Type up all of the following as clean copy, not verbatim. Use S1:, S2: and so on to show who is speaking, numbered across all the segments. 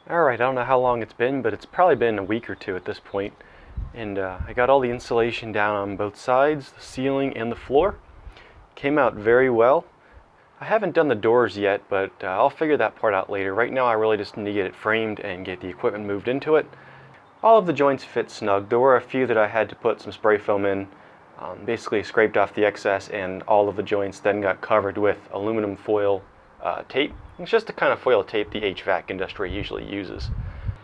S1: Alright, I don't know how long it's been, but it's probably been a week or two at this point. And I got all the insulation down on both sides, the ceiling and the floor. Came out very well. I haven't done the doors yet, but I'll figure that part out later. Right now I really just need to get it framed and get the equipment moved into it. All of the joints fit snug. There were a few that I had to put some spray foam in. Basically scraped off the excess, and all of the joints then got covered with aluminum foil tape. It's just the kind of foil tape the HVAC industry usually uses.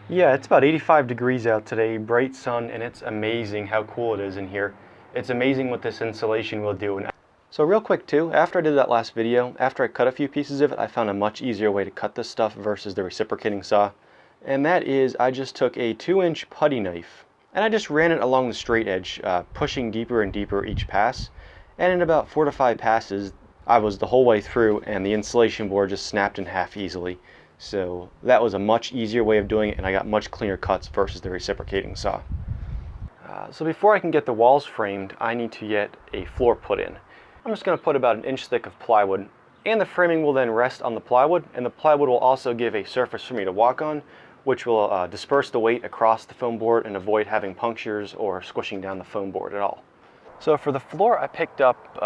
S1: Yeah, it's about 85 degrees out today, bright sun, and it's amazing how cool it is in here. It's amazing what this insulation will do. So real quick too, after I did that last video, after I cut a few pieces of it, I found a much easier way to cut this stuff versus the reciprocating saw. And that is, I just took a 2-inch putty knife, and I just ran it along the straight edge, pushing deeper and deeper each pass. And in about 4 to 5 passes, I was the whole way through, and the insulation board just snapped in half easily. So that was a much easier way of doing it, and I got much cleaner cuts versus the reciprocating saw. So before I can get the walls framed, I need to get a floor put in. I'm just going to put about 1 inch thick of plywood, and the framing will then rest on the plywood, and the plywood will also give a surface for me to walk on, which will disperse the weight across the foam board and avoid having punctures or squishing down the foam board at all. So for the floor, I picked up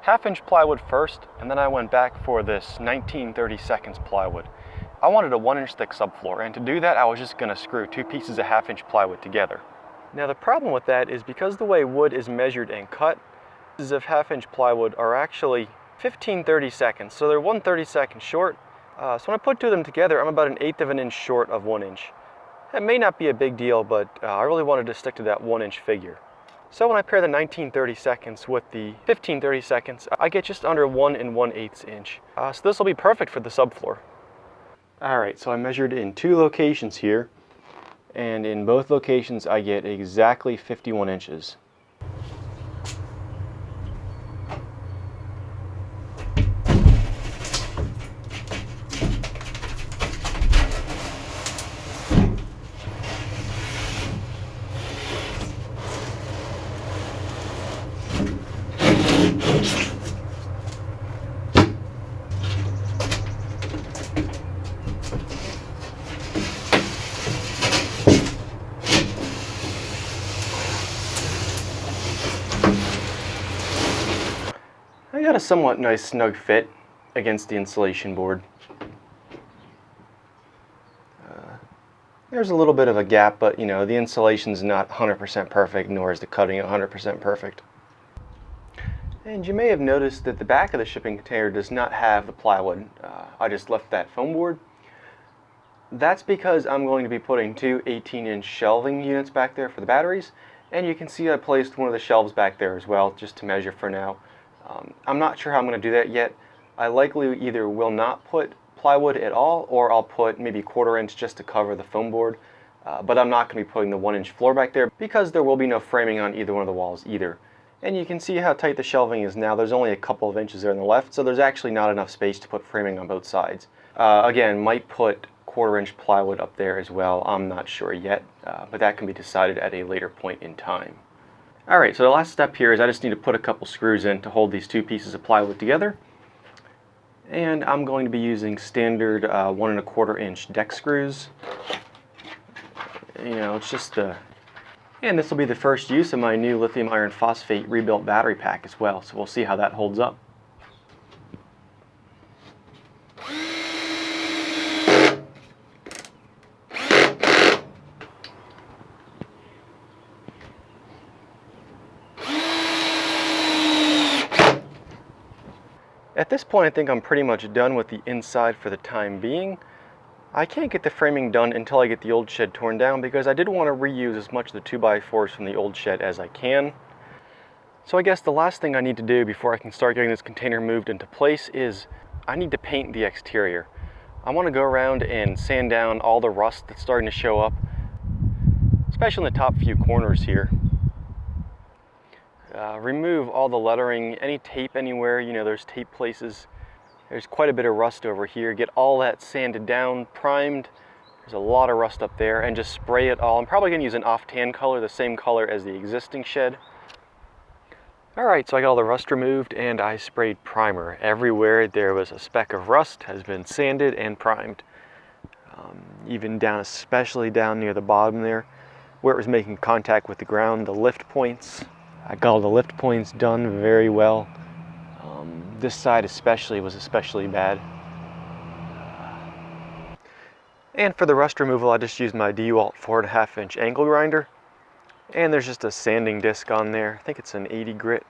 S1: 1/2-inch plywood first, and then I went back for this 19/32 plywood. I wanted a 1-inch thick subfloor, and to do that I was just going to screw 2 pieces of 1/2-inch plywood together. Now the problem with that is because the way wood is measured and cut, pieces of 1/2-inch plywood are actually 15/32, so they're 1/32 short. So when I put 2 of them together, I'm about 1/8 of an inch short of 1 inch. That may not be a big deal, but I really wanted to stick to that 1-inch figure. So when I pair the 19/32 with the 15/32, I get just under 1 1/8 inch. So this will be perfect for the subfloor. Alright, so I measured in 2 locations here, and in both locations I get exactly 51 inches. I got a somewhat nice snug fit against the insulation board. There's a little bit of a gap, but you know, the insulation's not 100% perfect, nor is the cutting 100% perfect. And you may have noticed that the back of the shipping container does not have the plywood. I just left that foam board. That's because I'm going to be putting 2 18-inch shelving units back there for the batteries, and you can see I placed one of the shelves back there as well, just to measure for now. I'm not sure how I'm going to do that yet. I likely either will not put plywood at all, or I'll put maybe 1/4 inch just to cover the foam board. But I'm not going to be putting the 1-inch floor back there because there will be no framing on either one of the walls either. And you can see how tight the shelving is now. There's only a couple of inches there on the left, so there's actually not enough space to put framing on both sides. Again, might put 1/4 inch plywood up there as well. I'm not sure yet, but that can be decided at a later point in time. Alright, so the last step here is I just need to put a couple screws in to hold these 2 pieces of plywood together. And I'm going to be using standard 1 1/4 inch deck screws. You know, it's just and this will be the first use of my new lithium iron phosphate rebuilt battery pack as well, so we'll see how that holds up. At this point I think I'm pretty much done with the inside for the time being. I can't get the framing done until I get the old shed torn down because I did want to reuse as much of the 2x4s from the old shed as I can. So I guess the last thing I need to do before I can start getting this container moved into place is I need to paint the exterior. I want to go around and sand down all the rust that's starting to show up, especially in the top few corners here. Remove all the lettering, any tape anywhere, you know, there's tape places. There's quite a bit of rust over here. Get all that sanded down, primed. There's a lot of rust up there, and just spray it all. I'm probably going to use an off-tan color, the same color as the existing shed. Alright, so I got all the rust removed and I sprayed primer. Everywhere there was a speck of rust has been sanded and primed. even down, especially down near the bottom there, where it was making contact with the ground, the lift points. I got all the lift points done very well. This side especially was especially bad. And for the rust removal, I just used my DeWalt 4.5-inch angle grinder. And there's just a sanding disc on there. I think it's an 80 grit.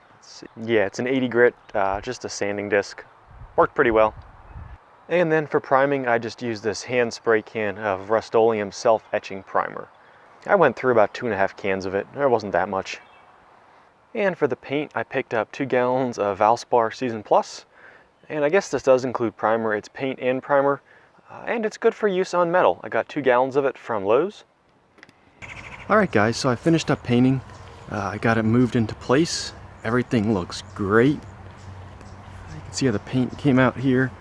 S1: Yeah, it's an 80 grit, just a sanding disc. Worked pretty well. And then for priming, I just used this hand spray can of Rust-Oleum self-etching primer. I went through about 2.5 cans of it. There wasn't that much. And for the paint, I picked up 2 gallons of Valspar Season Plus. And I guess this does include primer. It's paint and primer. And it's good for use on metal. I got 2 gallons of it from Lowe's. Alright guys, so I finished up painting. I got it moved into place. Everything looks great. You can see how the paint came out here.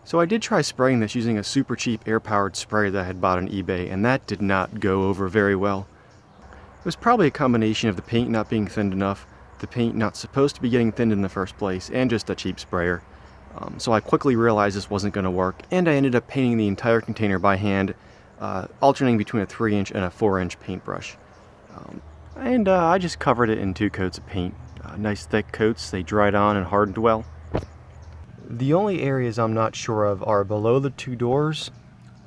S1: So I did try spraying this using a super cheap air-powered spray that I had bought on eBay, and that did not go over very well. It was probably a combination of the paint not being thinned enough, the paint not supposed to be getting thinned in the first place, and just a cheap sprayer. So I quickly realized this wasn't going to work, and I ended up painting the entire container by hand, alternating between a 3-inch and a 4-inch paintbrush. I just covered it in 2 coats of paint. Nice thick coats, they dried on and hardened well. The only areas I'm not sure of are below the 2 doors,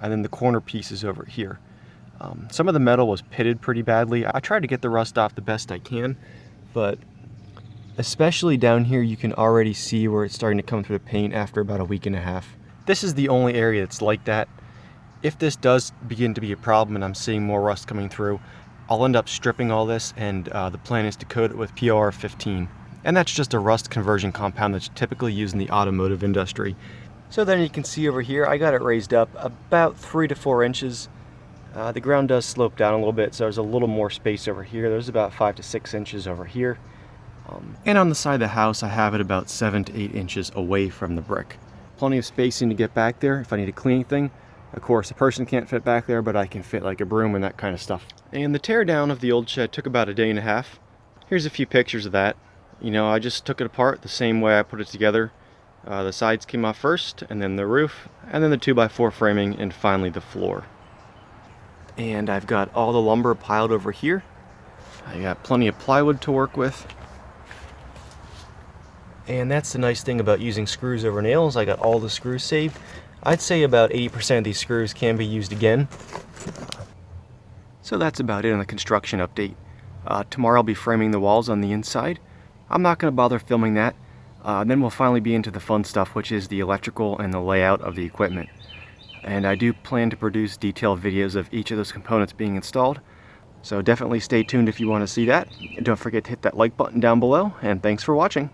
S1: and then the corner pieces over here. Some of the metal was pitted pretty badly. I tried to get the rust off the best I can, but especially down here you can already see where it's starting to come through the paint after about a week and a half. This is the only area that's like that. If this does begin to be a problem and I'm seeing more rust coming through, I'll end up stripping all this, and the plan is to coat it with POR15. And that's just a rust conversion compound that's typically used in the automotive industry. So then you can see over here, I got it raised up about 3 to 4 inches. The ground does slope down a little bit, so there's a little more space over here. There's about 5 to 6 inches over here. And on the side of the house, I have it about 7 to 8 inches away from the brick. Plenty of spacing to get back there if I need to clean anything. Of course, a person can't fit back there, but I can fit like a broom and that kind of stuff. And the teardown of the old shed took about a day and a half. Here's a few pictures of that. You know, I just took it apart the same way I put it together. The sides came off first, and then the roof, and then the 2x4 framing, and finally the floor. And I've got all the lumber piled over here. I got plenty of plywood to work with. And that's the nice thing about using screws over nails. I got all the screws saved. I'd say about 80% of these screws can be used again. So that's about it on the construction update. Tomorrow I'll be framing the walls on the inside. I'm not going to bother filming that. Then we'll finally be into the fun stuff, which is the electrical and the layout of the equipment. And I do plan to produce detailed videos of each of those components being installed. So definitely stay tuned if you want to see that. And don't forget to hit that like button down below, and thanks for watching.